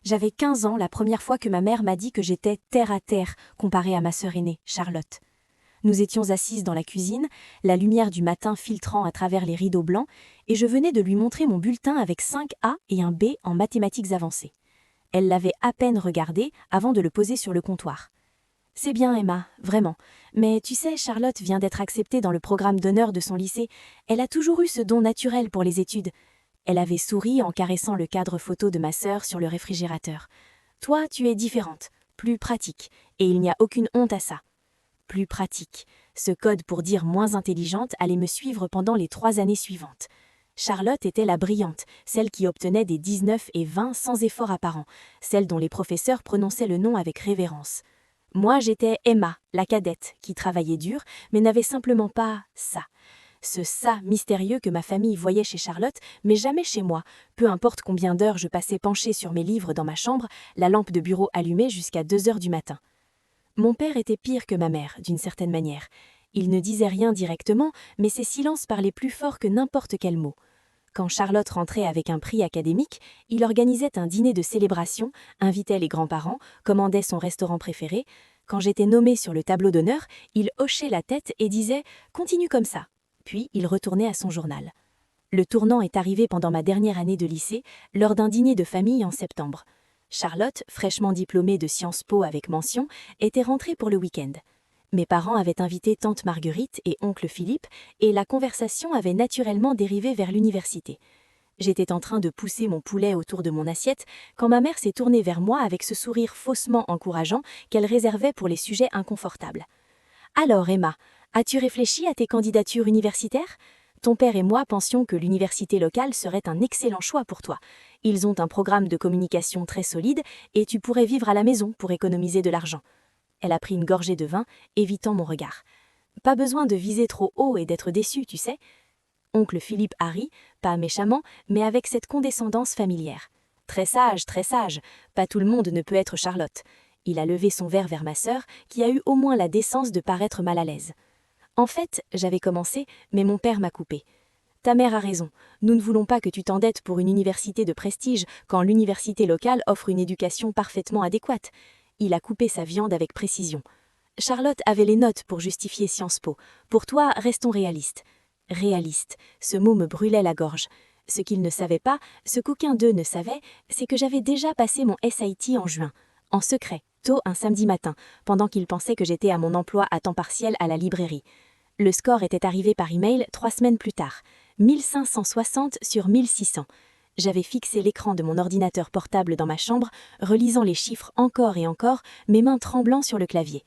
J'avais 15 ans la première fois que ma mère m'a dit que j'étais terre à terre comparée à ma sœur aînée, Charlotte. Nous étions assises dans la cuisine, la lumière du matin filtrant à travers les rideaux blancs, et je venais de lui montrer mon bulletin avec 5 A et un B en mathématiques avancées. Elle l'avait à peine regardé avant de le poser sur le comptoir. « C'est bien, Emma, vraiment. Mais tu sais, Charlotte vient d'être acceptée dans le programme d'honneur de son lycée. Elle a toujours eu ce don naturel pour les études. » Elle avait souri en caressant le cadre photo de ma sœur sur le réfrigérateur. « Toi, tu es différente, plus pratique, et il n'y a aucune honte à ça. » Plus pratique. Ce code pour dire moins intelligente allait me suivre pendant les 3 années suivantes. Charlotte était la brillante, celle qui obtenait des 19 et 20 sans effort apparent, celle dont les professeurs prononçaient le nom avec révérence. Moi, j'étais Emma, la cadette, qui travaillait dur, mais n'avait simplement pas ça. Ce ça mystérieux que ma famille voyait chez Charlotte, mais jamais chez moi, peu importe combien d'heures je passais penchée sur mes livres dans ma chambre, la lampe de bureau allumée jusqu'à 2 heures du matin. Mon père était pire que ma mère, d'une certaine manière. Il ne disait rien directement, mais ses silences parlaient plus fort que n'importe quel mot. Quand Charlotte rentrait avec un prix académique, il organisait un dîner de célébration, invitait les grands-parents, commandait son restaurant préféré. Quand j'étais nommée sur le tableau d'honneur, il hochait la tête et disait « Continue comme ça ». Puis il retournait à son journal. Le tournant est arrivé pendant ma dernière année de lycée, lors d'un dîner de famille en septembre. Charlotte, fraîchement diplômée de Sciences Po avec mention, était rentrée pour le week-end. Mes parents avaient invité tante Marguerite et oncle Philippe, et la conversation avait naturellement dérivé vers l'université. J'étais en train de pousser mon poulet autour de mon assiette quand ma mère s'est tournée vers moi avec ce sourire faussement encourageant qu'elle réservait pour les sujets inconfortables. « Alors Emma, as-tu réfléchi à tes candidatures universitaires ? Ton père et moi pensions que l'université locale serait un excellent choix pour toi. Ils ont un programme de communication très solide et tu pourrais vivre à la maison pour économiser de l'argent. » Elle a pris une gorgée de vin, évitant mon regard. « Pas besoin de viser trop haut et d'être déçu, tu sais. » Oncle Philippe a ri, pas méchamment, mais avec cette condescendance familière. « Très sage, pas tout le monde ne peut être Charlotte. » Il a levé son verre vers ma sœur, qui a eu au moins la décence de paraître mal à l'aise. En fait, j'avais commencé, mais mon père m'a coupé. « Ta mère a raison, nous ne voulons pas que tu t'endettes pour une université de prestige quand l'université locale offre une éducation parfaitement adéquate. » Il a coupé sa viande avec précision. « Charlotte avait les notes pour justifier Sciences Po. Pour toi, restons réalistes. » Réaliste, ce mot me brûlait la gorge. Ce qu'il ne savait pas, ce qu'aucun d'eux ne savait, c'est que j'avais déjà passé mon SAT en juin, en secret, tôt un samedi matin, pendant qu'il pensait que j'étais à mon emploi à temps partiel à la librairie. Le score était arrivé par email 3 semaines plus tard, 1560 sur 1600. J'avais fixé l'écran de mon ordinateur portable dans ma chambre, relisant les chiffres encore et encore, mes mains tremblant sur le clavier.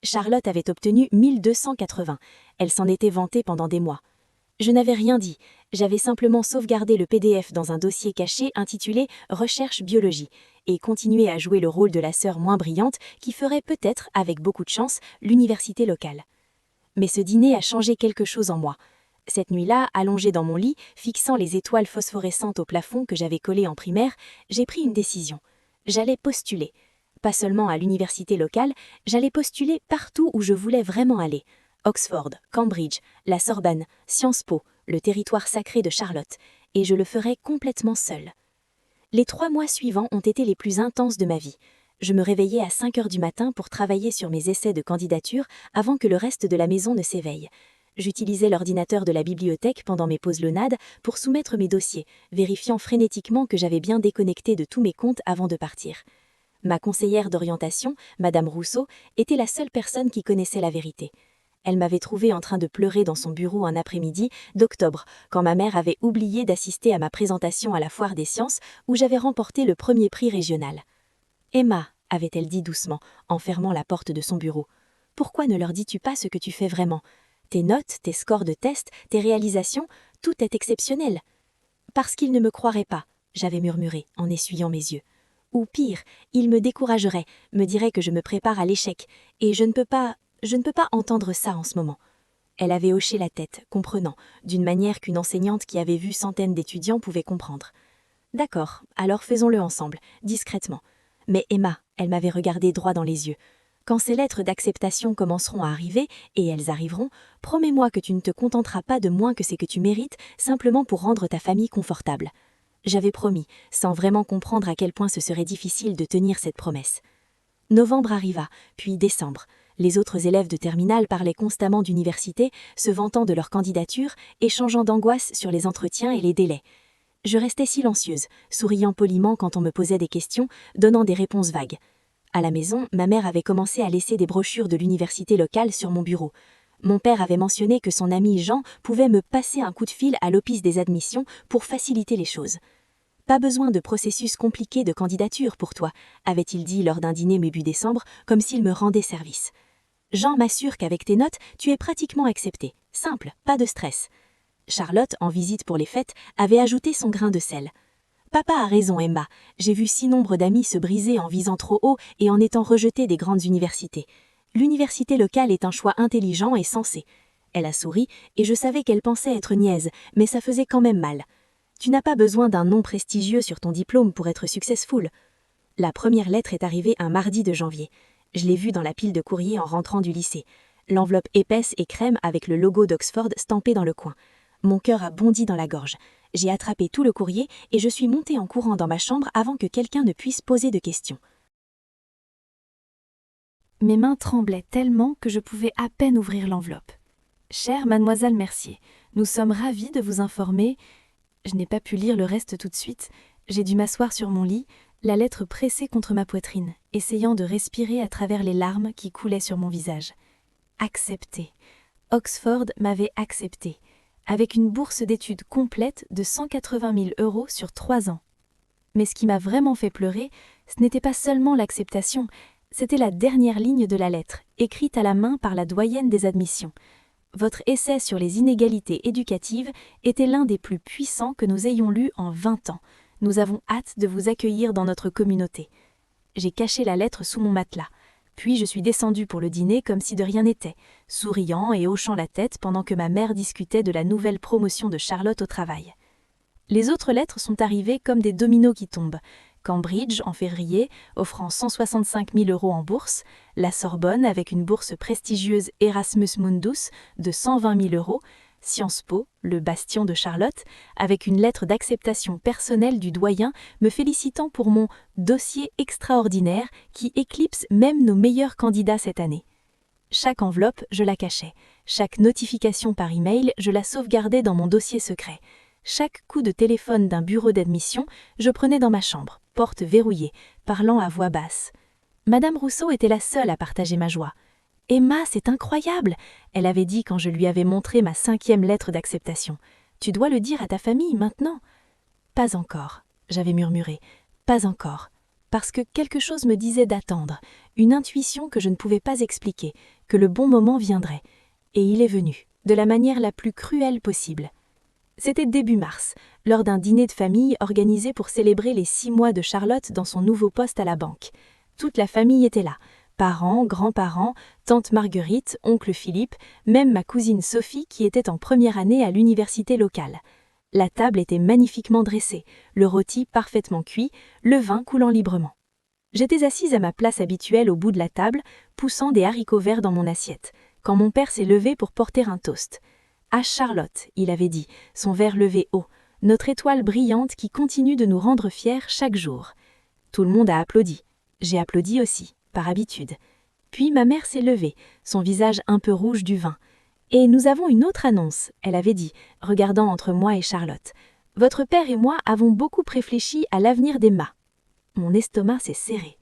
Charlotte avait obtenu 1280. Elle s'en était vantée pendant des mois. Je n'avais rien dit, j'avais simplement sauvegardé le PDF dans un dossier caché intitulé « Recherche biologie » et continué à jouer le rôle de la sœur moins brillante qui ferait peut-être, avec beaucoup de chance, l'université locale. Mais ce dîner a changé quelque chose en moi. Cette nuit-là, allongée dans mon lit, fixant les étoiles phosphorescentes au plafond que j'avais collées en primaire, j'ai pris une décision. J'allais postuler. Pas seulement à l'université locale, j'allais postuler partout où je voulais vraiment aller. Oxford, Cambridge, la Sorbonne, Sciences Po, le territoire sacré de Charlotte, et je le ferais complètement seule. Les 3 mois suivants ont été les plus intenses de ma vie. Je me réveillais à 5 heures du matin pour travailler sur mes essais de candidature avant que le reste de la maison ne s'éveille. J'utilisais l'ordinateur de la bibliothèque pendant mes pauses lenades pour soumettre mes dossiers, vérifiant frénétiquement que j'avais bien déconnecté de tous mes comptes avant de partir. Ma conseillère d'orientation, Madame Rousseau, était la seule personne qui connaissait la vérité. Elle m'avait trouvée en train de pleurer dans son bureau un après-midi d'octobre, quand ma mère avait oublié d'assister à ma présentation à la Foire des Sciences où j'avais remporté le premier prix régional. « Emma, » avait-elle dit doucement, en fermant la porte de son bureau, « pourquoi ne leur dis-tu pas ce que tu fais vraiment ? Tes notes, tes scores de test, tes réalisations, tout est exceptionnel. » « Parce qu'ils ne me croiraient pas, » j'avais murmuré en essuyant mes yeux. « Ou pire, ils me décourageraient, me diraient que je me prépare à l'échec, et je ne peux pas entendre ça en ce moment. » Elle avait hoché la tête, comprenant, d'une manière qu'une enseignante qui avait vu centaines d'étudiants pouvait comprendre. « D'accord, alors faisons-le ensemble, discrètement. » Mais Emma, elle m'avait regardé droit dans les yeux. « Quand ces lettres d'acceptation commenceront à arriver, et elles arriveront, promets-moi que tu ne te contenteras pas de moins que c'est que tu mérites, simplement pour rendre ta famille confortable. » J'avais promis, sans vraiment comprendre à quel point ce serait difficile de tenir cette promesse. Novembre arriva, puis décembre. Les autres élèves de terminale parlaient constamment d'université, se vantant de leur candidature, échangeant d'angoisse sur les entretiens et les délais. Je restais silencieuse, souriant poliment quand on me posait des questions, donnant des réponses vagues. À la maison, ma mère avait commencé à laisser des brochures de l'université locale sur mon bureau. Mon père avait mentionné que son ami Jean pouvait me passer un coup de fil à l'office des admissions pour faciliter les choses. « Pas besoin de processus compliqué de candidature pour toi », avait-il dit lors d'un dîner début décembre, comme s'il me rendait service. « Jean m'assure qu'avec tes notes, tu es pratiquement accepté. Simple, pas de stress. » Charlotte, en visite pour les fêtes, avait ajouté son grain de sel. « Papa a raison, Emma. J'ai vu si nombre d'amis se briser en visant trop haut et en étant rejetés des grandes universités. L'université locale est un choix intelligent et sensé. » Elle a souri, et je savais qu'elle pensait être niaise, mais ça faisait quand même mal. « Tu n'as pas besoin d'un nom prestigieux sur ton diplôme pour être successful. » La première lettre est arrivée un mardi de janvier. Je l'ai vue dans la pile de courrier en rentrant du lycée. L'enveloppe épaisse et crème avec le logo d'Oxford stampé dans le coin. Mon cœur a bondi dans la gorge. J'ai attrapé tout le courrier et je suis montée en courant dans ma chambre avant que quelqu'un ne puisse poser de questions. Mes mains tremblaient tellement que je pouvais à peine ouvrir l'enveloppe. « Chère mademoiselle Mercier, nous sommes ravis de vous informer... » Je n'ai pas pu lire le reste tout de suite. J'ai dû m'asseoir sur mon lit, la lettre pressée contre ma poitrine, essayant de respirer à travers les larmes qui coulaient sur mon visage. Accepté. Oxford m'avait accepté, avec une bourse d'études complète de 180 000 € sur 3 ans. Mais ce qui m'a vraiment fait pleurer, ce n'était pas seulement l'acceptation, c'était la dernière ligne de la lettre, écrite à la main par la doyenne des admissions. Votre essai sur les inégalités éducatives était l'un des plus puissants que nous ayons lus en 20 ans. Nous avons hâte de vous accueillir dans notre communauté. J'ai caché la lettre sous mon matelas. Puis je suis descendue pour le dîner comme si de rien n'était, souriant et hochant la tête pendant que ma mère discutait de la nouvelle promotion de Charlotte au travail. Les autres lettres sont arrivées comme des dominos qui tombent. Cambridge, en février, offrant 165 000 € en bourse, la Sorbonne avec une bourse prestigieuse Erasmus Mundus de 120 000 €, Sciences Po, le bastion de Charlotte, avec une lettre d'acceptation personnelle du doyen me félicitant pour mon « dossier extraordinaire » qui éclipse même nos meilleurs candidats cette année. Chaque enveloppe, je la cachais. Chaque notification par email, je la sauvegardais dans mon dossier secret. Chaque coup de téléphone d'un bureau d'admission, je prenais dans ma chambre, porte verrouillée, parlant à voix basse. Madame Rousseau était la seule à partager ma joie. « Emma, c'est incroyable !» elle avait dit quand je lui avais montré ma 5e lettre d'acceptation. « Tu dois le dire à ta famille maintenant. » « Pas encore, » j'avais murmuré. « Pas encore. » Parce que quelque chose me disait d'attendre, une intuition que je ne pouvais pas expliquer, que le bon moment viendrait. Et il est venu, de la manière la plus cruelle possible. C'était début mars, lors d'un dîner de famille organisé pour célébrer les 6 mois de Charlotte dans son nouveau poste à la banque. Toute la famille était là. Parents, grands-parents, tante Marguerite, oncle Philippe, même ma cousine Sophie qui était en première année à l'université locale. La table était magnifiquement dressée, le rôti parfaitement cuit, le vin coulant librement. J'étais assise à ma place habituelle au bout de la table, poussant des haricots verts dans mon assiette, quand mon père s'est levé pour porter un toast. « À Charlotte », il avait dit, son verre levé haut, notre étoile brillante qui continue de nous rendre fiers chaque jour. Tout le monde a applaudi. J'ai applaudi aussi, par habitude. Puis ma mère s'est levée, son visage un peu rouge du vin. « Et nous avons une autre annonce », elle avait dit, regardant entre moi et Charlotte. « Votre père et moi avons beaucoup réfléchi à l'avenir d'Emma. » Mon estomac s'est serré.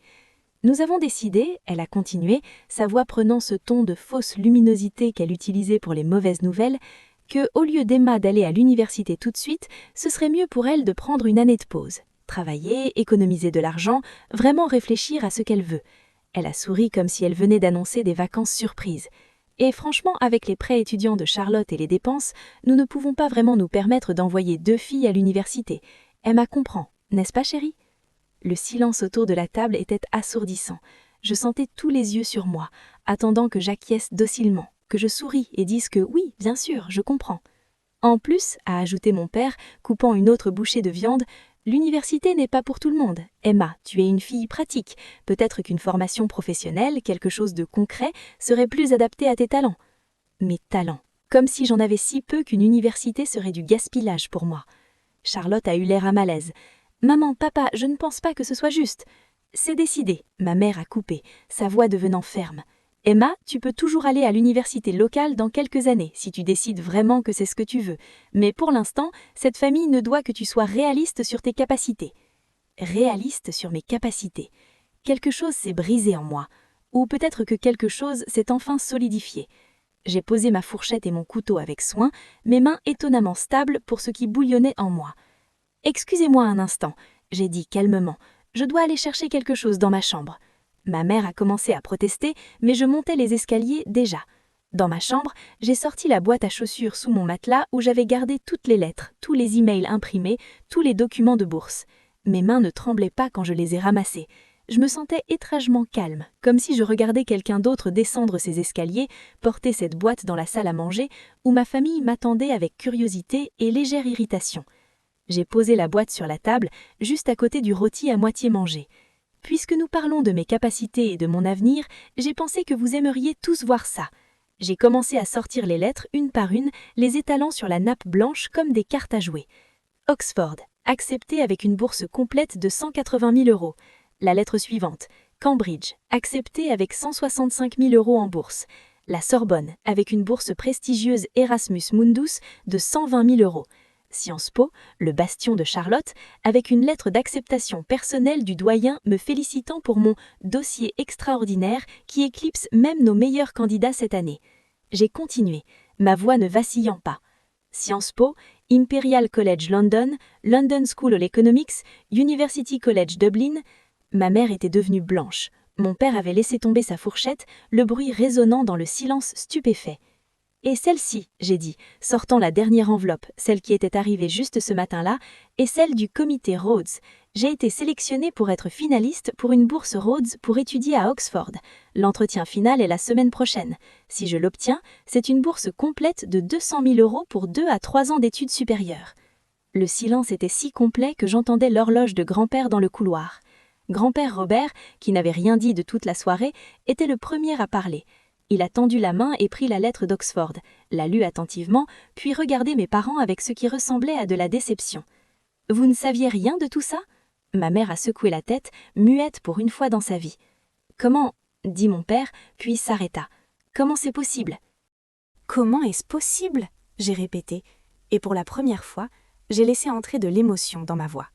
« Nous avons décidé, » elle a continué, sa voix prenant ce ton de fausse luminosité qu'elle utilisait pour les mauvaises nouvelles, que, au lieu d'Emma d'aller à l'université tout de suite, ce serait mieux pour elle de prendre une année de pause. Travailler, économiser de l'argent, vraiment réfléchir à ce qu'elle veut. Elle a souri comme si elle venait d'annoncer des vacances surprises. Et franchement, avec les prêts étudiants de Charlotte et les dépenses, nous ne pouvons pas vraiment nous permettre d'envoyer 2 filles à l'université. Emma comprend, n'est-ce pas chérie ? Le silence autour de la table était assourdissant. Je sentais tous les yeux sur moi, attendant que j'acquiesce docilement, que je souris et dise que oui, bien sûr, je comprends. En plus, a ajouté mon père, coupant une autre bouchée de viande, l'université n'est pas pour tout le monde. Emma, tu es une fille pratique. Peut-être qu'une formation professionnelle, quelque chose de concret, serait plus adapté à tes talents. Mes talents. Comme si j'en avais si peu qu'une université serait du gaspillage pour moi. Charlotte a eu l'air à malaise. « Maman, papa, je ne pense pas que ce soit juste. » « C'est décidé. » Ma mère a coupé, sa voix devenant ferme. « Emma, tu peux toujours aller à l'université locale dans quelques années, si tu décides vraiment que c'est ce que tu veux. Mais pour l'instant, cette famille ne doit que tu sois réaliste sur tes capacités. » Réaliste sur mes capacités. Quelque chose s'est brisé en moi. Ou peut-être que quelque chose s'est enfin solidifié. J'ai posé ma fourchette et mon couteau avec soin, mes mains étonnamment stables pour ce qui bouillonnait en moi. « Excusez-moi un instant, » j'ai dit calmement. « Je dois aller chercher quelque chose dans ma chambre. » Ma mère a commencé à protester, mais je montais les escaliers déjà. Dans ma chambre, j'ai sorti la boîte à chaussures sous mon matelas où j'avais gardé toutes les lettres, tous les emails imprimés, tous les documents de bourse. Mes mains ne tremblaient pas quand je les ai ramassés. Je me sentais étrangement calme, comme si je regardais quelqu'un d'autre descendre ces escaliers, porter cette boîte dans la salle à manger, où ma famille m'attendait avec curiosité et légère irritation. J'ai posé la boîte sur la table, juste à côté du rôti à moitié mangé. Puisque nous parlons de mes capacités et de mon avenir, j'ai pensé que vous aimeriez tous voir ça. J'ai commencé à sortir les lettres une par une, les étalant sur la nappe blanche comme des cartes à jouer. Oxford, accepté avec une bourse complète de 180 000 €. La lettre suivante. Cambridge, accepté avec 165 000 € en bourse. La Sorbonne, avec une bourse prestigieuse Erasmus Mundus de 120 000 €. Sciences Po, le bastion de Charlotte, avec une lettre d'acceptation personnelle du doyen me félicitant pour mon « dossier extraordinaire » qui éclipse même nos meilleurs candidats cette année. J'ai continué, ma voix ne vacillant pas. Sciences Po, Imperial College London, London School of Economics, University College Dublin. Ma mère était devenue blanche. Mon père avait laissé tomber sa fourchette, le bruit résonnant dans le silence stupéfait. Et celle-ci, j'ai dit, sortant la dernière enveloppe, celle qui était arrivée juste ce matin-là, est celle du comité Rhodes. J'ai été sélectionnée pour être finaliste pour une bourse Rhodes pour étudier à Oxford. L'entretien final est la semaine prochaine. Si je l'obtiens, c'est une bourse complète de 200 000 € pour 2 à 3 ans d'études supérieures. Le silence était si complet que j'entendais l'horloge de grand-père dans le couloir. Grand-père Robert, qui n'avait rien dit de toute la soirée, était le premier à parler. Il a tendu la main et pris la lettre d'Oxford, l'a lue attentivement, puis regardé mes parents avec ce qui ressemblait à de la déception. « Vous ne saviez rien de tout ça ?» Ma mère a secoué la tête, muette pour une fois dans sa vie. « Comment ?» dit mon père, puis s'arrêta. « Comment c'est possible ?»« Comment est-ce possible ?» j'ai répété, et pour la première fois, j'ai laissé entrer de l'émotion dans ma voix.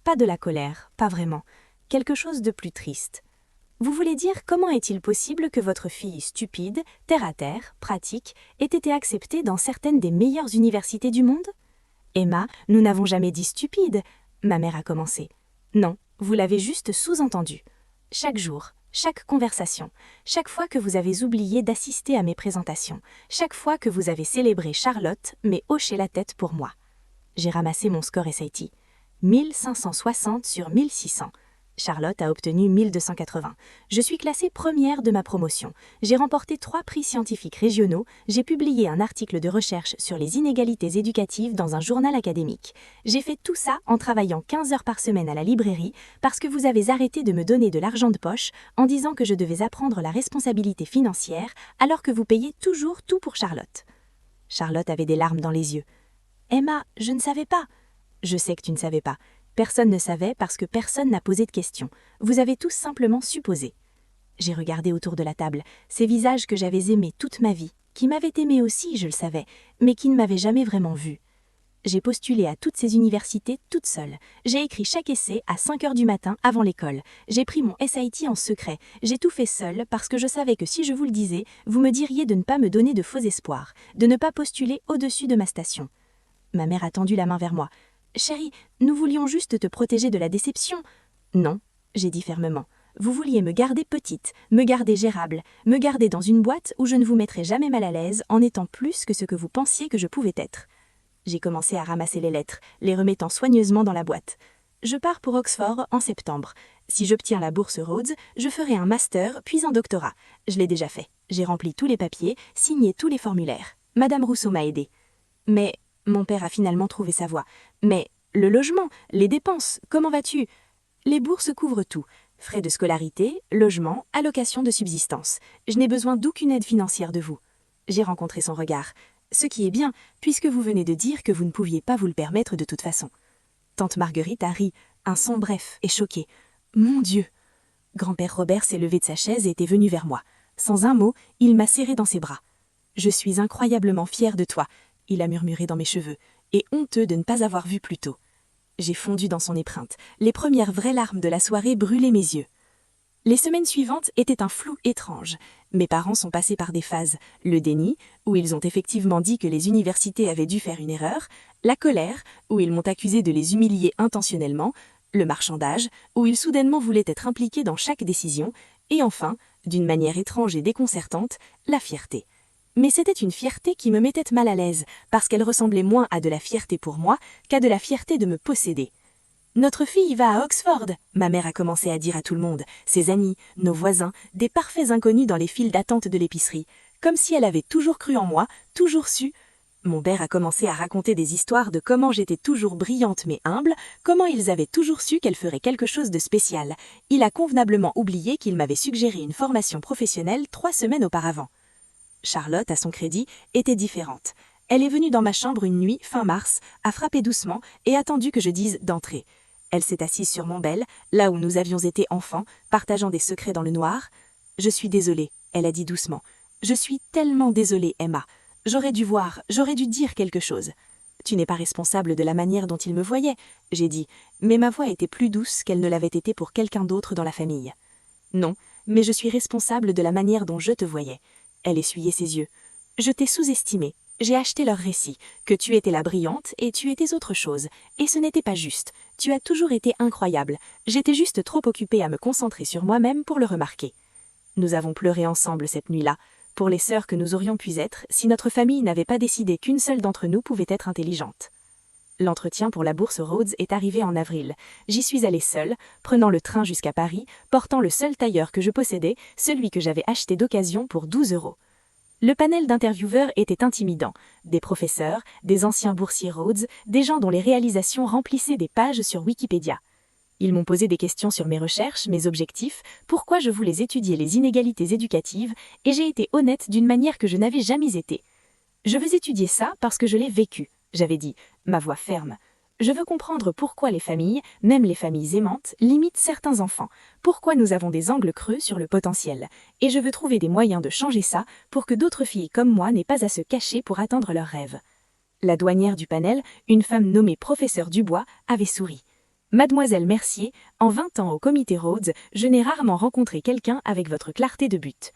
Pas de la colère, pas vraiment, quelque chose de plus triste. Vous voulez dire comment est-il possible que votre fille stupide, terre-à-terre, pratique, ait été acceptée dans certaines des meilleures universités du monde ? Emma, nous n'avons jamais dit stupide, ma mère a commencé. Non, vous l'avez juste sous-entendu. Chaque jour, chaque conversation, chaque fois que vous avez oublié d'assister à mes présentations, chaque fois que vous avez célébré Charlotte, mais hoché la tête pour moi. J'ai ramassé mon score SAT. 1560 sur 1600. Charlotte a obtenu 1280. Je suis classée première de ma promotion. J'ai remporté 3 prix scientifiques régionaux. J'ai publié un article de recherche sur les inégalités éducatives dans un journal académique. J'ai fait tout ça en travaillant 15 heures par semaine à la librairie parce que vous avez arrêté de me donner de l'argent de poche en disant que je devais apprendre la responsabilité financière alors que vous payez toujours tout pour Charlotte. Charlotte avait des larmes dans les yeux. « Emma, je ne savais pas. »« Je sais que tu ne savais pas. Personne ne savait parce que personne n'a posé de questions. Vous avez tous simplement supposé. » J'ai regardé autour de la table, ces visages que j'avais aimés toute ma vie, qui m'avaient aimé aussi, je le savais, mais qui ne m'avaient jamais vraiment vu. J'ai postulé à toutes ces universités toute seule. J'ai écrit chaque essai à 5 heures du matin avant l'école. J'ai pris mon SAT en secret. J'ai tout fait seule parce que je savais que si je vous le disais, vous me diriez de ne pas me donner de faux espoirs, de ne pas postuler au-dessus de ma station. Ma mère a tendu la main vers moi. « Chérie, nous voulions juste te protéger de la déception. » « Non, » j'ai dit fermement. « Vous vouliez me garder petite, me garder gérable, me garder dans une boîte où je ne vous mettrais jamais mal à l'aise en étant plus que ce que vous pensiez que je pouvais être. » J'ai commencé à ramasser les lettres, les remettant soigneusement dans la boîte. « Je pars pour Oxford en septembre. Si j'obtiens la bourse Rhodes, je ferai un master puis un doctorat. Je l'ai déjà fait. J'ai rempli tous les papiers, signé tous les formulaires. Madame Rousseau m'a aidée. Mais... » Mon père a finalement trouvé sa voie. « Mais le logement, les dépenses, comment vas-tu ?»« Les bourses couvrent tout. Frais de scolarité, logement, allocation de subsistance. Je n'ai besoin d'aucune aide financière de vous. » J'ai rencontré son regard. « Ce qui est bien, puisque vous venez de dire que vous ne pouviez pas vous le permettre de toute façon. » Tante Marguerite a ri, un son bref et choqué. « Mon Dieu !» Grand-père Robert s'est levé de sa chaise et était venu vers moi. Sans un mot, il m'a serré dans ses bras. « Je suis incroyablement fier de toi », il a murmuré dans mes cheveux, et honteux de ne pas avoir vu plus tôt. J'ai fondu dans son épreinte. Les premières vraies larmes de la soirée brûlaient mes yeux. Les semaines suivantes étaient un flou étrange. Mes parents sont passés par des phases. Le déni, où ils ont effectivement dit que les universités avaient dû faire une erreur. La colère, où ils m'ont accusé de les humilier intentionnellement. Le marchandage, où ils soudainement voulaient être impliqués dans chaque décision. Et enfin, d'une manière étrange et déconcertante, la fierté. Mais c'était une fierté qui me mettait mal à l'aise, parce qu'elle ressemblait moins à de la fierté pour moi qu'à de la fierté de me posséder. « Notre fille va à Oxford !» ma mère a commencé à dire à tout le monde, ses amis, nos voisins, des parfaits inconnus dans les files d'attente de l'épicerie, comme si elle avait toujours cru en moi, toujours su. Mon père a commencé à raconter des histoires de comment j'étais toujours brillante mais humble, comment ils avaient toujours su qu'elle ferait quelque chose de spécial. Il a convenablement oublié qu'il m'avait suggéré une formation professionnelle 3 semaines auparavant. Charlotte, à son crédit, était différente. Elle est venue dans ma chambre une nuit, fin mars, a frappé doucement et attendu que je dise d'entrer. Elle s'est assise sur mon bel, là où nous avions été enfants, partageant des secrets dans le noir. « Je suis désolée », elle a dit doucement. « Je suis tellement désolée, Emma. J'aurais dû voir, j'aurais dû dire quelque chose. » « Tu n'es pas responsable de la manière dont il me voyait, » j'ai dit, mais ma voix était plus douce qu'elle ne l'avait été pour quelqu'un d'autre dans la famille. « Non, mais je suis responsable de la manière dont je te voyais. » Elle essuyait ses yeux. « Je t'ai sous-estimé. J'ai acheté leur récit, que tu étais la brillante et tu étais autre chose. Et ce n'était pas juste. Tu as toujours été incroyable. J'étais juste trop occupée à me concentrer sur moi-même pour le remarquer. » Nous avons pleuré ensemble cette nuit-là, pour les sœurs que nous aurions pu être si notre famille n'avait pas décidé qu'une seule d'entre nous pouvait être intelligente. L'entretien pour la bourse Rhodes est arrivé en avril. J'y suis allée seule, prenant le train jusqu'à Paris, portant le seul tailleur que je possédais, celui que j'avais acheté d'occasion pour 12 €. Le panel d'intervieweurs était intimidant. Des professeurs, des anciens boursiers Rhodes, des gens dont les réalisations remplissaient des pages sur Wikipédia. Ils m'ont posé des questions sur mes recherches, mes objectifs, pourquoi je voulais étudier les inégalités éducatives, et j'ai été honnête d'une manière que je n'avais jamais été. Je veux étudier ça parce que je l'ai vécu, j'avais dit, ma voix ferme. Je veux comprendre pourquoi les familles, même les familles aimantes, limitent certains enfants, pourquoi nous avons des angles creux sur le potentiel, et je veux trouver des moyens de changer ça pour que d'autres filles comme moi n'aient pas à se cacher pour atteindre leurs rêves. La douanière du panel, une femme nommée professeur Dubois, avait souri. Mademoiselle Mercier, en 20 ans au comité Rhodes, je n'ai rarement rencontré quelqu'un avec votre clarté de but.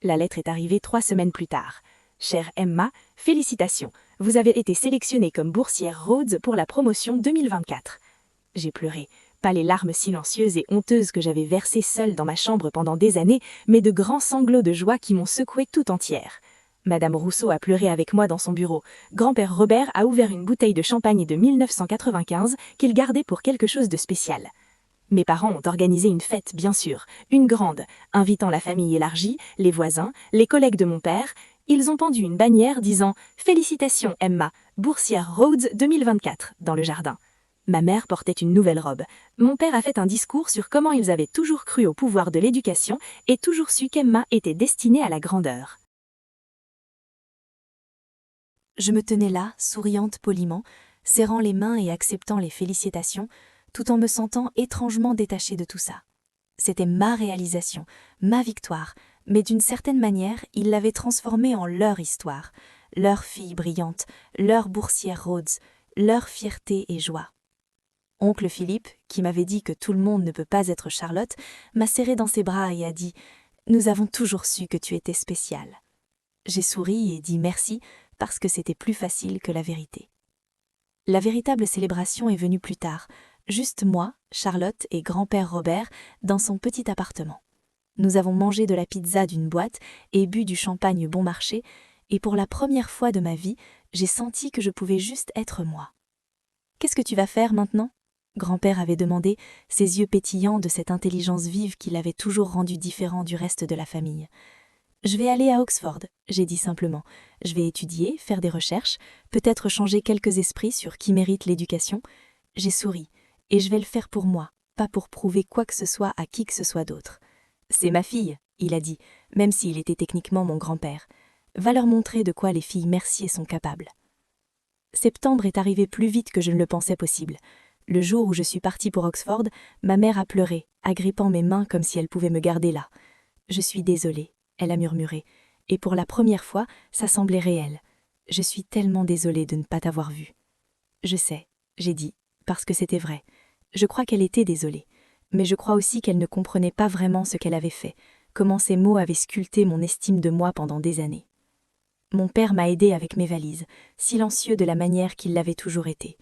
La lettre est arrivée 3 semaines plus tard. Chère Emma, félicitations, vous avez été sélectionnée comme boursière Rhodes pour la promotion 2024. J'ai pleuré, pas les larmes silencieuses et honteuses que j'avais versées seule dans ma chambre pendant des années, mais de grands sanglots de joie qui m'ont secouée tout entière. Madame Rousseau a pleuré avec moi dans son bureau. Grand-père Robert a ouvert une bouteille de champagne de 1995 qu'il gardait pour quelque chose de spécial. Mes parents ont organisé une fête, bien sûr, une grande, invitant la famille élargie, les voisins, les collègues de mon père. Ils ont pendu une bannière disant « Félicitations Emma, boursière Rhodes 2024 » dans le jardin. Ma mère portait une nouvelle robe. Mon père a fait un discours sur comment ils avaient toujours cru au pouvoir de l'éducation et toujours su qu'Emma était destinée à la grandeur. Je me tenais là, souriante poliment, serrant les mains et acceptant les félicitations, tout en me sentant étrangement détachée de tout ça. C'était ma réalisation, ma victoire, mais d'une certaine manière, ils l'avaient transformée en leur histoire, leur fille brillante, leur boursière Rhodes, leur fierté et joie. Oncle Philippe, qui m'avait dit que tout le monde ne peut pas être Charlotte, m'a serré dans ses bras et a dit « Nous avons toujours su que tu étais spéciale ». J'ai souri et dit merci, parce que c'était plus facile que la vérité. La véritable célébration est venue plus tard, juste moi, Charlotte et grand-père Robert, dans son petit appartement. Nous avons mangé de la pizza d'une boîte et bu du champagne bon marché, et pour la première fois de ma vie, j'ai senti que je pouvais juste être moi. « Qu'est-ce que tu vas faire maintenant ?» Grand-père avait demandé, ses yeux pétillants de cette intelligence vive qui l'avait toujours rendu différent du reste de la famille. « Je vais aller à Oxford », j'ai dit simplement. « Je vais étudier, faire des recherches, peut-être changer quelques esprits sur qui mérite l'éducation. » J'ai souri, et je vais le faire pour moi, pas pour prouver quoi que ce soit à qui que ce soit d'autre. « C'est ma fille », il a dit, même s'il était techniquement mon grand-père. « Va leur montrer de quoi les filles Mercier sont capables. » Septembre est arrivé plus vite que je ne le pensais possible. Le jour où je suis partie pour Oxford, ma mère a pleuré, agrippant mes mains comme si elle pouvait me garder là. « Je suis désolée », elle a murmuré, et pour la première fois, ça semblait réel. « Je suis tellement désolée de ne pas t'avoir vue. »« Je sais », j'ai dit, parce que c'était vrai. Je crois qu'elle était désolée, mais je crois aussi qu'elle ne comprenait pas vraiment ce qu'elle avait fait, comment ces mots avaient sculpté mon estime de moi pendant des années. Mon père m'a aidée avec mes valises, silencieux de la manière qu'il l'avait toujours été.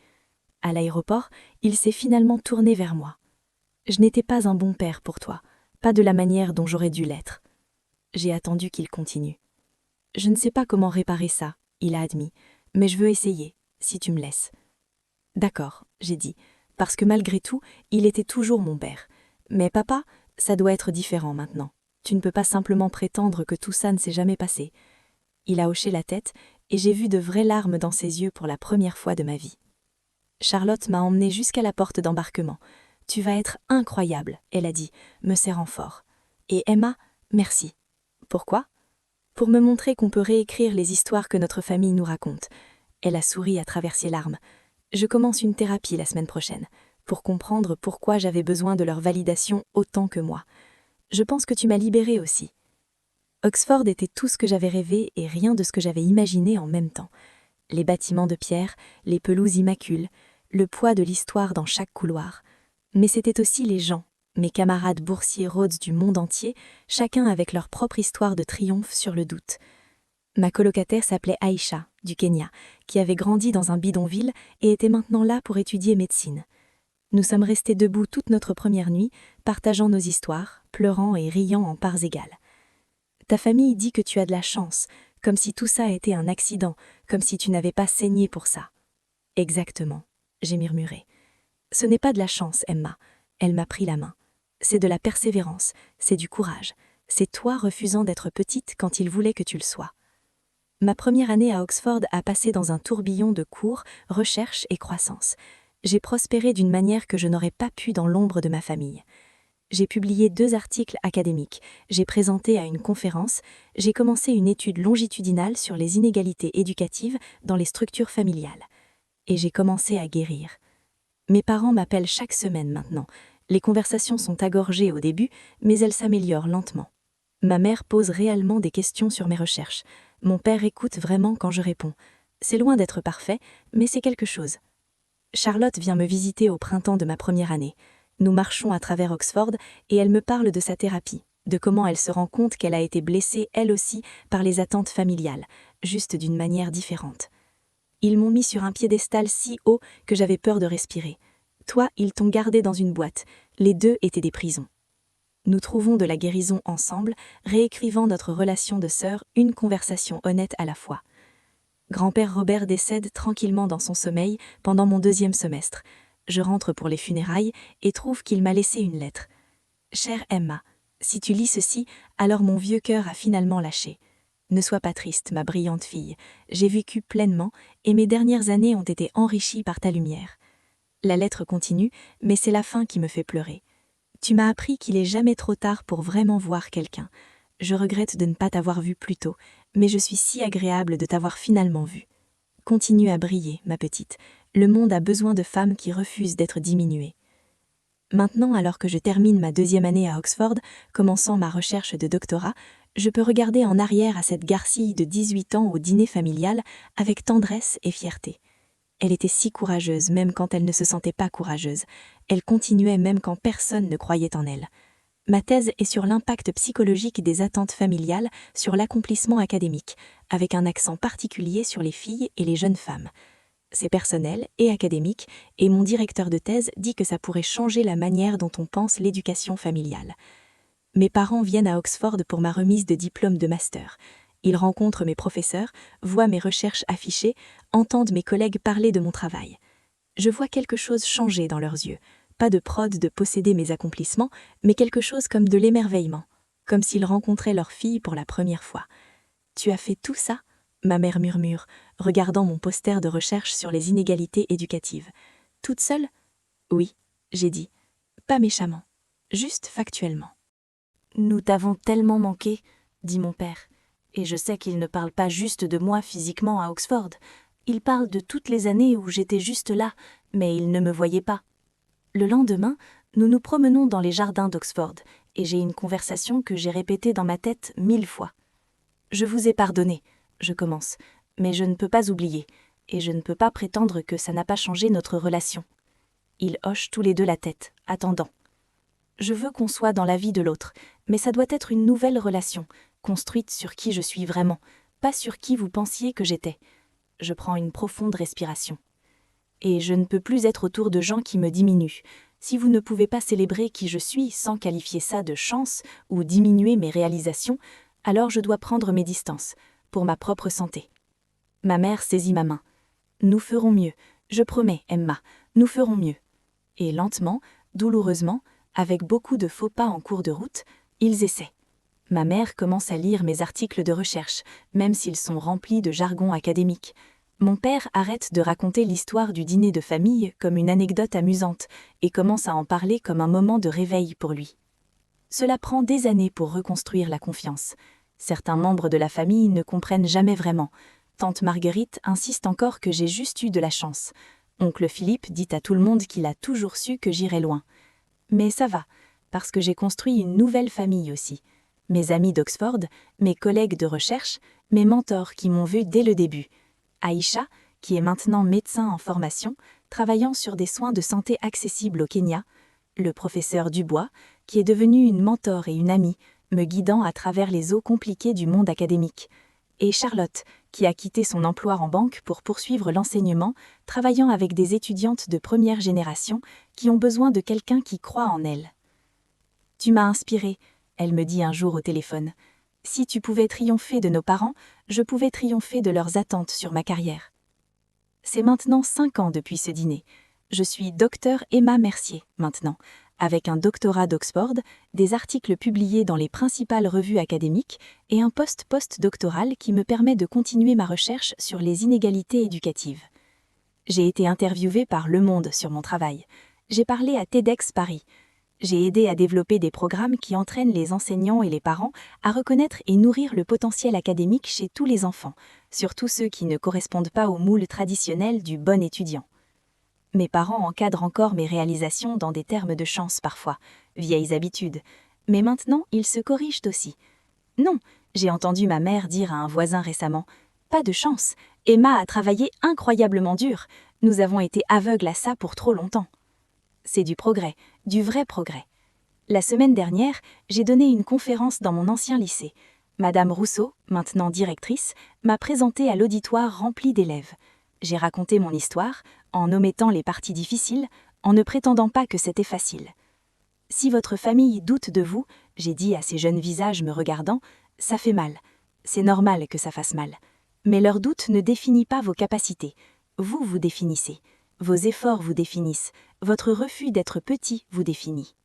À l'aéroport, il s'est finalement tourné vers moi. « Je n'étais pas un bon père pour toi, pas de la manière dont j'aurais dû l'être. » J'ai attendu qu'il continue. « Je ne sais pas comment réparer ça, » il a admis, « mais je veux essayer, si tu me laisses. » « D'accord, » j'ai dit, parce que malgré tout, il était toujours mon père. « Mais papa, ça doit être différent maintenant. Tu ne peux pas simplement prétendre que tout ça ne s'est jamais passé. » Il a hoché la tête, et j'ai vu de vraies larmes dans ses yeux pour la première fois de ma vie. Charlotte m'a emmenée jusqu'à la porte d'embarquement. « Tu vas être incroyable, » elle a dit, me serrant fort. « Et Emma, merci. » « Pourquoi ? » ?»« Pour me montrer qu'on peut réécrire les histoires que notre famille nous raconte. » Elle a souri à travers ses larmes. « Je commence une thérapie la semaine prochaine, pour comprendre pourquoi j'avais besoin de leur validation autant que moi. Je pense que tu m'as libérée aussi. » Oxford était tout ce que j'avais rêvé et rien de ce que j'avais imaginé en même temps. Les bâtiments de pierre, les pelouses immacules, le poids de l'histoire dans chaque couloir. Mais c'était aussi les gens, mes camarades boursiers Rhodes du monde entier, chacun avec leur propre histoire de triomphe sur le doute. Ma colocataire s'appelait Aïcha, du Kenya, qui avait grandi dans un bidonville et était maintenant là pour étudier médecine. Nous sommes restés debout toute notre première nuit, partageant nos histoires, pleurant et riant en parts égales. « Ta famille dit que tu as de la chance, comme si tout ça était un accident, comme si tu n'avais pas saigné pour ça. » « Exactement, » j'ai murmuré. « Ce n'est pas de la chance, Emma. » Elle m'a pris la main. « C'est de la persévérance, c'est du courage. C'est toi refusant d'être petite quand il voulait que tu le sois. » Ma première année à Oxford a passé dans un tourbillon de cours, recherche et croissance. J'ai prospéré d'une manière que je n'aurais pas pu dans l'ombre de ma famille. J'ai publié 2 articles académiques, j'ai présenté à une conférence, j'ai commencé une étude longitudinale sur les inégalités éducatives dans les structures familiales. Et j'ai commencé à guérir. Mes parents m'appellent chaque semaine maintenant. Les conversations sont agorgées au début, mais elles s'améliorent lentement. Ma mère pose réellement des questions sur mes recherches. Mon père écoute vraiment quand je réponds. C'est loin d'être parfait, mais c'est quelque chose. Charlotte vient me visiter au printemps de ma première année. Nous marchons à travers Oxford et elle me parle de sa thérapie, de comment elle se rend compte qu'elle a été blessée, elle aussi, par les attentes familiales, juste d'une manière différente. Ils m'ont mis sur un piédestal si haut que j'avais peur de respirer. Toi, ils t'ont gardé dans une boîte. Les 2 étaient des prisons. Nous trouvons de la guérison ensemble, réécrivant notre relation de sœurs, une conversation honnête à la fois. Grand-père Robert décède tranquillement dans son sommeil pendant mon 2e semestre. Je rentre pour les funérailles et trouve qu'il m'a laissé une lettre. « Chère Emma, si tu lis ceci, alors mon vieux cœur a finalement lâché. Ne sois pas triste, ma brillante fille. J'ai vécu pleinement et mes dernières années ont été enrichies par ta lumière. » La lettre continue, mais c'est la fin qui me fait pleurer. Tu m'as appris qu'il est jamais trop tard pour vraiment voir quelqu'un. Je regrette de ne pas t'avoir vu plus tôt, mais je suis si agréable de t'avoir finalement vue. Continue à briller, ma petite. Le monde a besoin de femmes qui refusent d'être diminuées. Maintenant, alors que je termine ma 2e année à Oxford, commençant ma recherche de doctorat, je peux regarder en arrière à cette garcille de 18 ans au dîner familial avec tendresse et fierté. Elle était si courageuse, même quand elle ne se sentait pas courageuse. Elle continuait même quand personne ne croyait en elle. Ma thèse est sur l'impact psychologique des attentes familiales sur l'accomplissement académique, avec un accent particulier sur les filles et les jeunes femmes. C'est personnel et académique, et mon directeur de thèse dit que ça pourrait changer la manière dont on pense l'éducation familiale. Mes parents viennent à Oxford pour ma remise de diplôme de master. Ils rencontrent mes professeurs, voient mes recherches affichées, entendent mes collègues parler de mon travail. Je vois quelque chose changer dans leurs yeux. Pas de prod de posséder mes accomplissements, mais quelque chose comme de l'émerveillement, comme s'ils rencontraient leur fille pour la première fois. « Tu as fait tout ça ?» ma mère murmure, regardant mon poster de recherche sur les inégalités éducatives. « Toute seule ?» ?»« Oui, » j'ai dit. Pas méchamment, juste factuellement. « Nous t'avons tellement manqué, » dit mon père. Et je sais qu'il ne parle pas juste de moi physiquement à Oxford. Il parle de toutes les années où j'étais juste là, mais il ne me voyait pas. Le lendemain, nous nous promenons dans les jardins d'Oxford, et j'ai une conversation que j'ai répétée dans ma tête 1000 fois. Je vous ai pardonné, je commence, mais je ne peux pas oublier, et je ne peux pas prétendre que ça n'a pas changé notre relation. Ils hochent tous les deux la tête, attendant. Je veux qu'on soit dans la vie de l'autre, mais ça doit être une nouvelle relation, construite sur qui je suis vraiment, pas sur qui vous pensiez que j'étais. Je prends une profonde respiration. Et je ne peux plus être autour de gens qui me diminuent. Si vous ne pouvez pas célébrer qui je suis sans qualifier ça de chance ou diminuer mes réalisations, alors je dois prendre mes distances, pour ma propre santé. Ma mère saisit ma main. Nous ferons mieux, je promets, Emma, nous ferons mieux. Et lentement, douloureusement, avec beaucoup de faux pas en cours de route, ils essaient. Ma mère commence à lire mes articles de recherche, même s'ils sont remplis de jargon académique. Mon père arrête de raconter l'histoire du dîner de famille comme une anecdote amusante et commence à en parler comme un moment de réveil pour lui. Cela prend des années pour reconstruire la confiance. Certains membres de la famille ne comprennent jamais vraiment. Tante Marguerite insiste encore que j'ai juste eu de la chance. Oncle Philippe dit à tout le monde qu'il a toujours su que j'irais loin. Mais ça va, parce que j'ai construit une nouvelle famille aussi. Mes amis d'Oxford, mes collègues de recherche, mes mentors qui m'ont vu dès le début. Aïcha, qui est maintenant médecin en formation, travaillant sur des soins de santé accessibles au Kenya. Le professeur Dubois, qui est devenu une mentor et une amie, me guidant à travers les eaux compliquées du monde académique. Et Charlotte, qui a quitté son emploi en banque pour poursuivre l'enseignement, travaillant avec des étudiantes de première génération qui ont besoin de quelqu'un qui croit en elles. « Tu m'as inspirée », elle me dit un jour au téléphone. « Si tu pouvais triompher de nos parents, je pouvais triompher de leurs attentes sur ma carrière. » C'est maintenant 5 ans depuis ce dîner. Je suis docteur Emma Mercier, maintenant, avec un doctorat d'Oxford, des articles publiés dans les principales revues académiques et un poste post-doctoral qui me permet de continuer ma recherche sur les inégalités éducatives. J'ai été interviewée par Le Monde sur mon travail. J'ai parlé à TEDx Paris. J'ai aidé à développer des programmes qui entraînent les enseignants et les parents à reconnaître et nourrir le potentiel académique chez tous les enfants, surtout ceux qui ne correspondent pas au moule traditionnel du bon étudiant. Mes parents encadrent encore mes réalisations dans des termes de chance parfois, vieilles habitudes, mais maintenant ils se corrigent aussi. Non, j'ai entendu ma mère dire à un voisin récemment, « Pas de chance, Emma a travaillé incroyablement dur, nous avons été aveugles à ça pour trop longtemps. » C'est du progrès, du vrai progrès. La semaine dernière, j'ai donné une conférence dans mon ancien lycée. Madame Rousseau, maintenant directrice, m'a présentée à l'auditoire rempli d'élèves. J'ai raconté mon histoire, en omettant les parties difficiles, en ne prétendant pas que c'était facile. « Si votre famille doute de vous, » j'ai dit à ces jeunes visages me regardant, « ça fait mal. C'est normal que ça fasse mal. Mais leur doute ne définit pas vos capacités. Vous vous définissez. Vos efforts vous définissent. Votre refus d'être petit vous définit. »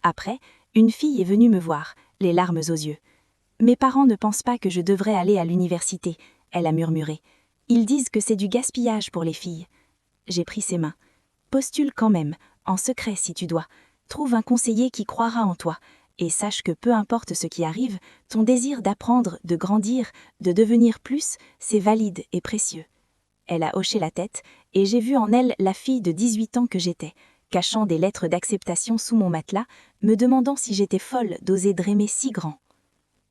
Après, une fille est venue me voir, les larmes aux yeux. « Mes parents ne pensent pas que je devrais aller à l'université, » elle a murmuré. « Ils disent que c'est du gaspillage pour les filles. » J'ai pris ses mains. « Postule quand même, en secret si tu dois. Trouve un conseiller qui croira en toi, et sache que peu importe ce qui arrive, ton désir d'apprendre, de grandir, de devenir plus, c'est valide et précieux. » Elle a hoché la tête, et j'ai vu en elle la fille de 18 ans que j'étais, cachant des lettres d'acceptation sous mon matelas, me demandant si j'étais folle d'oser drémer si grand.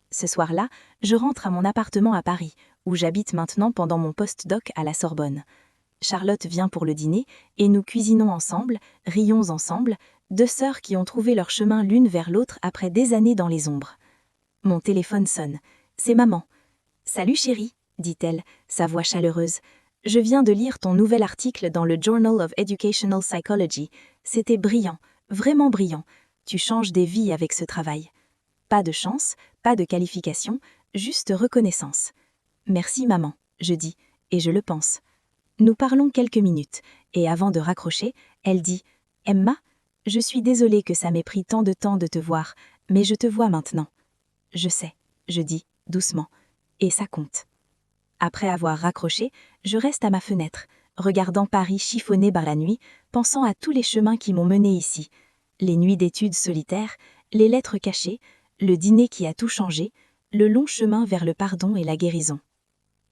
Ce soir-là, je rentre à mon appartement à Paris, où j'habite maintenant pendant mon post-doc à la Sorbonne. Charlotte vient pour le dîner, et nous cuisinons ensemble, rions ensemble, 2 sœurs qui ont trouvé leur chemin l'une vers l'autre après des années dans les ombres. Mon téléphone sonne. C'est maman. « Salut chérie, » dit-elle, sa voix chaleureuse. « Je viens de lire ton nouvel article dans le Journal of Educational Psychology. C'était brillant, vraiment brillant. Tu changes des vies avec ce travail. Pas de chance, pas de qualification, juste reconnaissance. » « Merci maman, » je dis, et je le pense. Nous parlons quelques minutes, et avant de raccrocher, elle dit « Emma, je suis désolée que ça m'ait pris tant de temps de te voir, mais je te vois maintenant. » « Je sais, » je dis, doucement, et ça compte. Après avoir raccroché, je reste à ma fenêtre, regardant Paris chiffonné par la nuit, pensant à tous les chemins qui m'ont mené ici. Les nuits d'études solitaires, les lettres cachées, le dîner qui a tout changé, le long chemin vers le pardon et la guérison.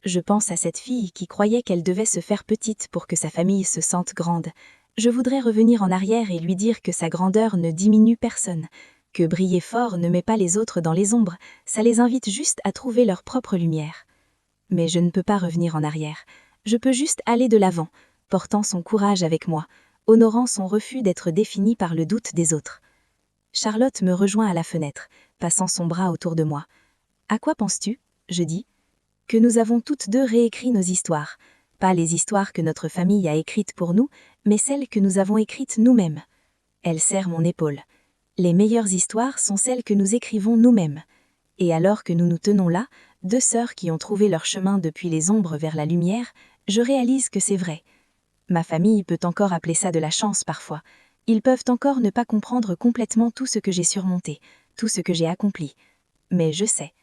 Je pense à cette fille qui croyait qu'elle devait se faire petite pour que sa famille se sente grande. Je voudrais revenir en arrière et lui dire que sa grandeur ne diminue personne, que briller fort ne met pas les autres dans les ombres, ça les invite juste à trouver leur propre lumière. Mais je ne peux pas revenir en arrière. Je peux juste aller de l'avant, portant son courage avec moi, honorant son refus d'être défini par le doute des autres. Charlotte me rejoint à la fenêtre, passant son bras autour de moi. « À quoi penses-tu » je dis. « Que nous avons toutes deux réécrit nos histoires. Pas les histoires que notre famille a écrites pour nous, mais celles que nous avons écrites nous-mêmes. » Elle serre mon épaule. « Les meilleures histoires sont celles que nous écrivons nous-mêmes. » Et alors que nous nous tenons là, deux sœurs qui ont trouvé leur chemin depuis les ombres vers la lumière, je réalise que c'est vrai. Ma famille peut encore appeler ça de la chance parfois. Ils peuvent encore ne pas comprendre complètement tout ce que j'ai surmonté, tout ce que j'ai accompli. Mais je sais.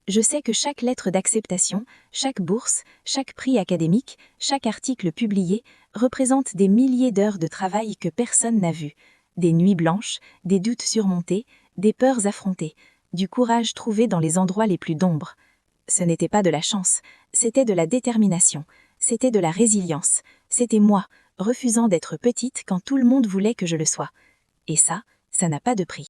Je sais que chaque lettre d'acceptation, chaque bourse, chaque prix académique, chaque article publié représente des milliers d'heures de travail que personne n'a vues. Des nuits blanches, des doutes surmontés, des peurs affrontées, du courage trouvé dans les endroits les plus d'ombre. Ce n'était pas de la chance, c'était de la détermination, c'était de la résilience, c'était moi, refusant d'être petite quand tout le monde voulait que je le sois. Et ça n'a pas de prix.